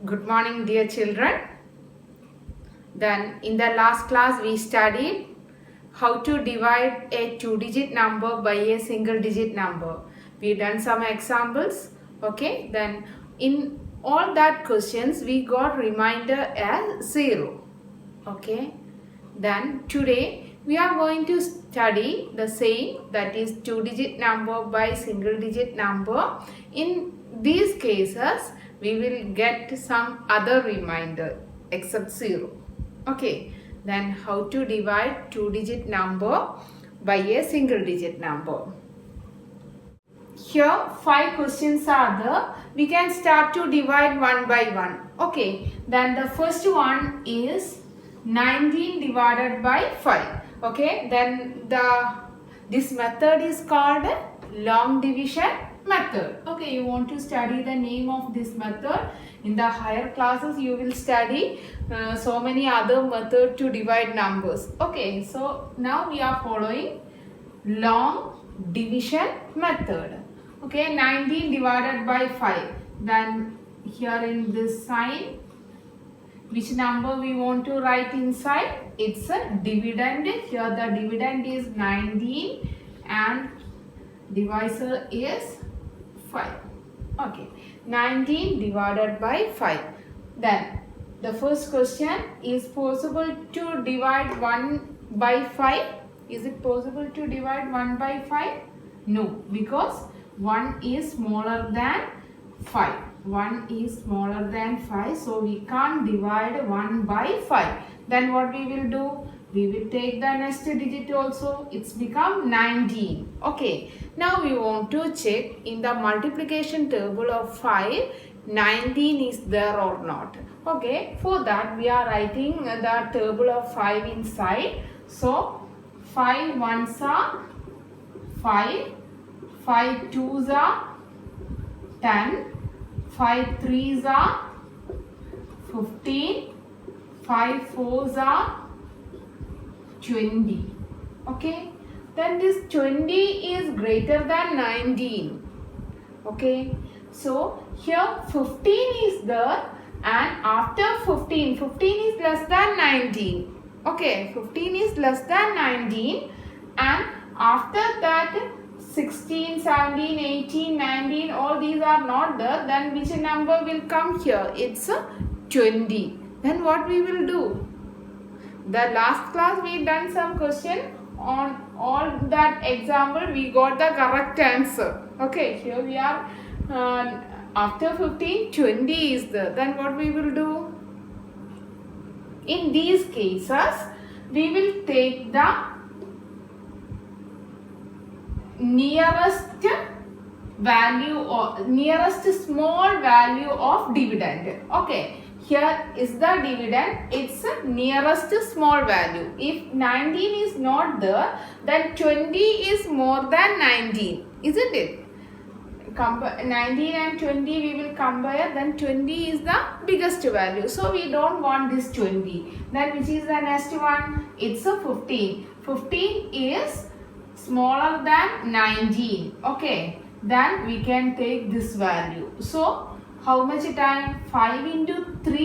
Good morning, dear children. Then in the last class we studied how to divide a two-digit number by a single-digit number. We done some examples. Okay. Then in all that questions we got reminder as 0. Okay. Then today we are going to study the same, that is two-digit number by single-digit number. In these cases we will get some other reminder except 0. Okay, then how to divide two-digit number by a single-digit number. Here 5 questions are there. We can start to divide one by one. Okay, then the first one is 19 divided by 5. Okay, then this method is called long division method. Okay, you want to study the name of this method. In the higher classes you will study so many other methods to divide numbers. Okay, so now we are following long division method. Okay, 19 divided by 5. Then here in this sign, which number we want to write inside? It's a dividend. Here the dividend is 19 and divisor is 5. Okay, 19 divided by 5. Then the first question, is possible to divide 1 by 5? Is it possible to divide 1 by 5? No, because 1 is smaller than 5. 1 is smaller than 5, so we can't divide 1 by 5. Then what we will do? We will take the next digit also. It's become 19. Okay. Now we want to check in the multiplication table of 5, 19 is there or not. Okay. For that we are writing the table of 5 inside. So 5 ones are 5, 5 twos are 10, 5 threes are 15, 5 fours are 20. Okay, then this 20 is greater than 19. Okay, so here 15 is there, and after 15 is less than 19. Okay, 15 is less than 19, and after that 16, 17, 18, 19, all these are not there. Then which number will come here? It's 20. Then what we will do? The last class we done some question on all that example, we got the correct answer. Okay, here we are after 15, 20 is there. Then what we will do? In these cases, we will take the nearest value or nearest small value of dividend. Okay, here is the dividend, it's nearest small value. If 19 is not there, then 20 is more than 19, isn't it? 19 and 20 we will compare, then 20 is the biggest value, so we don't want this 20. Then which is the next one? It's a 15. 15 is smaller than 19. Okay, then we can take this value. So how much time? 5 into 3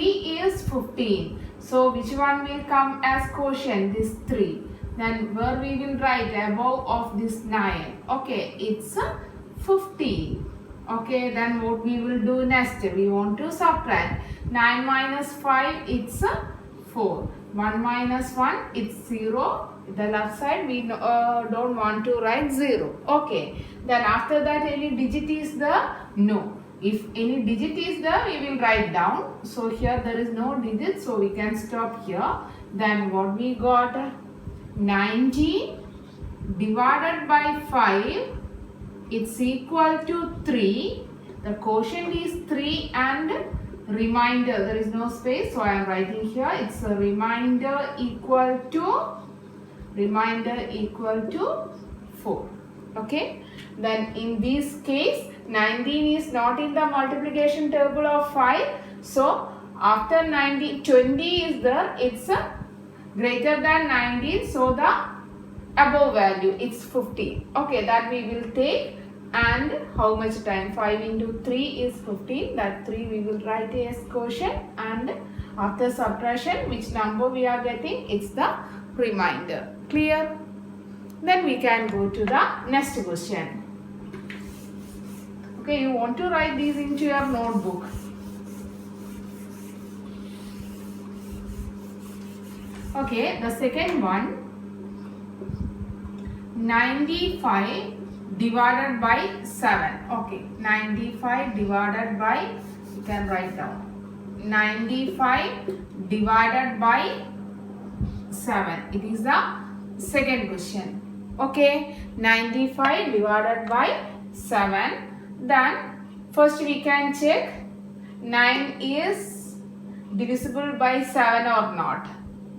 is 15. So which one will come as quotient? This 3. Then where we will write above of this 9. Okay, it's 15. Okay, then what we will do next? We want to subtract. 9 minus 5, it's 4. 1 minus 1, it's 0. The left side we don't want to write 0. Okay, then after that any digit is there? No. If any digit is there, we will write down. So here there is no digit, so we can stop here. Then what we got? 19 divided by 5, it's equal to 3. The quotient is 3 and remainder, there is no space, so I am writing here, it's a remainder equal to 4. Okay, then in this case 19 is not in the multiplication table of 5, so after 19, 20 is there, it's greater than 19, so the above value it's 15. Okay, that we will take and how much time? 5 into 3 is 15. That 3 we will write as quotient, and after subtraction which number we are getting? It's the remainder. Clear? Then we can go to the next question. Okay, you want to write these into your notebook. Okay, the second one, 95 divided by 7. Okay, 95 divided by, you can write down, 95 divided by 7. It is the second question. Okay, 95 divided by 7. Then first we can check 9 is divisible by 7 or not.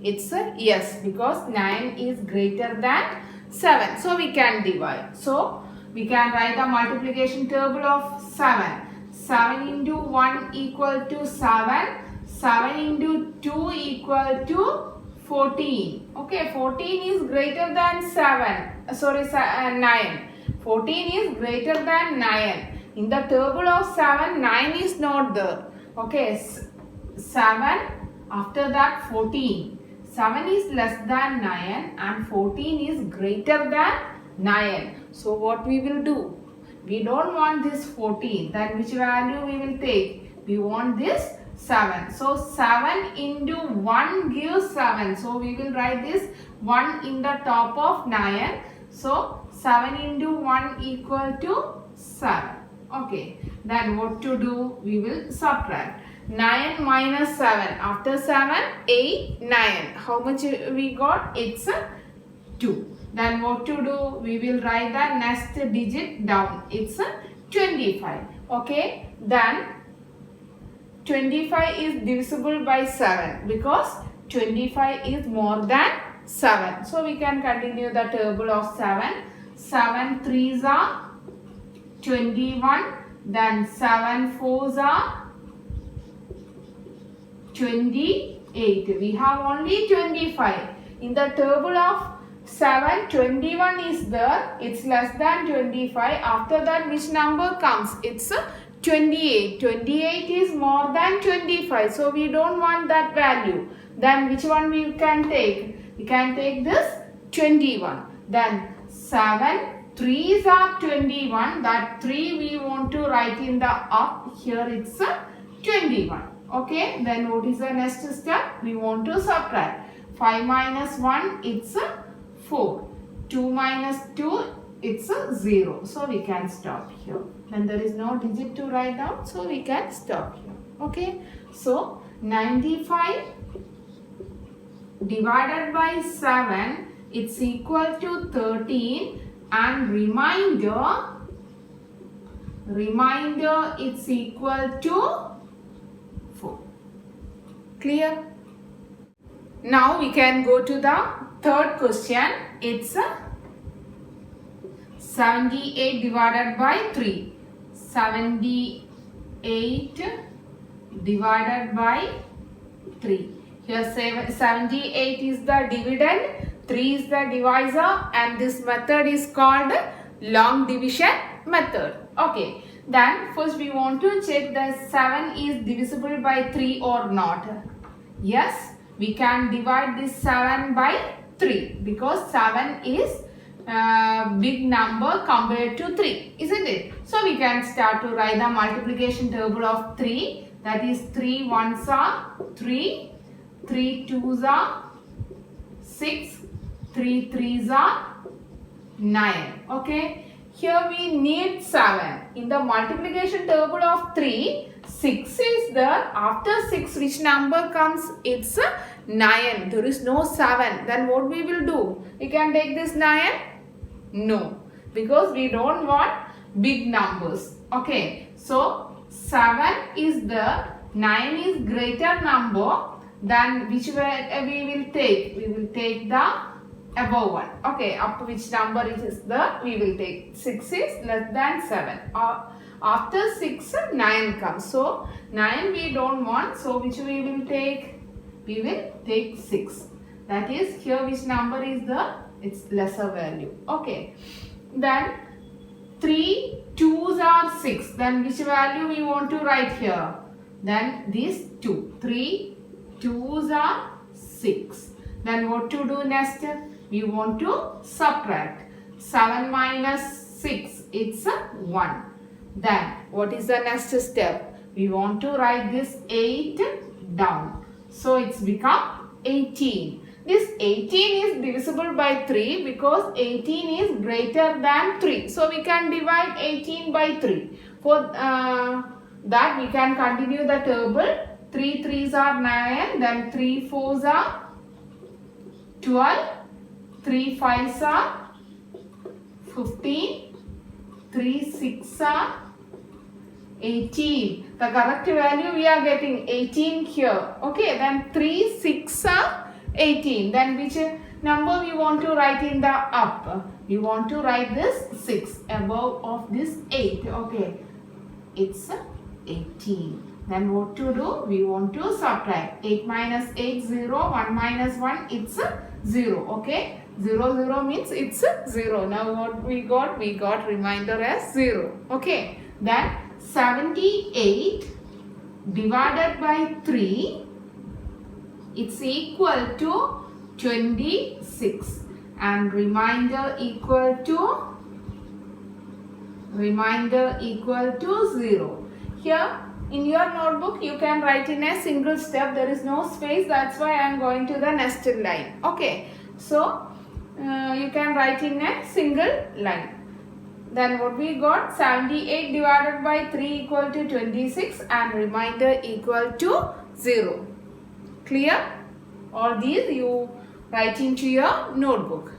It's a yes, because 9 is greater than 7. So we can divide. So we can write the multiplication table of 7. 7 into 1 equal to 7. 7 into 2 equal to 14. Okay, 14 is greater than 7. Sorry, 9. 14 is greater than 9. In the table of 7, 9 is not there. Okay, 7, after that 14. 7 is less than 9 and 14 is greater than 9. So what we will do? We don't want this 14. Then which value we will take? We want this 7. So 7 into 1 gives 7. So we will write this 1 in the top of 9. So 7 into 1 equal to 7. Okay. Then what to do? We will subtract. 9 minus 7. After 7, 8, 9. How much we got? It's 2. Then what to do? We will write the next digit down. It's 25. Okay. Then 25 is divisible by 7 because 25 is more than 7. So we can continue the table of 7. 7 3s are 21. Then 7 4s are 28. We have only 25. In the table of 7, 21 is there. It's less than 25. After that, which number comes? It's 28. 28 is more than 25. So we don't want that value. Then which one we can take? We can take this 21. Then 7 3s are 21. That 3 we want to write in the up. Here it's 21. Okay, then what is the next step? We want to subtract. 5 minus 1, it's 4. 2 minus 2, it's 0. So we can stop here. Then there is no digit to write down, so we can stop here. Okay, so 95 divided by 7, it's equal to 13, and remainder it's equal to 4. Clear? Now we can go to the third question. It's 78 divided by 3. 78 divided by 3. Here 78 is the dividend, 3 is the divisor, and this method is called long division method. Okay. Then first we want to check that 7 is divisible by 3 or not. Yes, we can divide this 7 by 3 because 7 is big number compared to 3, isn't it? So we can start to write the multiplication table of 3. That is 3 1s are 3, 3 2s are 6, 3 3s are 9. Okay. Here we need 7. In the multiplication table of 3, 6 is there. After 6, which number comes? It's 9. There is no 7. Then what we will do? We can take this 9? No. Because we don't want big numbers. Okay. So 7 is there. 9 is greater number. Then which way we will take? We will take the above one. Okay, up to which number it is there, we will take. 6 is less than 7. After 6, 9 comes. So 9 we don't want. So which we will take? We will take 6. That is, here which number is there? It's lesser value. Okay. Then 3 2s are 6. Then which value we want to write here? Then this 2. 3 2s are 6. Then what to do next? We want to subtract. 7 minus 6, it's 1. Then what is the next step? We want to write this 8 down. So it's become 18. This 18 is divisible by 3 because 18 is greater than 3. So we can divide 18 by 3. For that we can continue the table. 3 3s are 9, then 3 4s are 12, 3 5s are 15, 3 6 are 18. The correct value we are getting 18 here. Okay, then 3 6 are 18. Then which number we want to write in the up? We want to write this 6 above of this 8. Okay, it's 18. Then what to do? We want to subtract. 8 minus 8, 0. 1 minus 1, it's 0. Okay, 0 0 means it's 0. Now what we got? We got remainder as 0. Okay, then 78 divided by 3, it's equal to 26, and remainder equal to 0. Here in your notebook you can write in a single step. There is no space, that's why I am going to the nested line. Okay, so you can write in a single line. Then what we got? 78 divided by 3 equal to 26 and remainder equal to 0. Clear? All these you write into your notebook.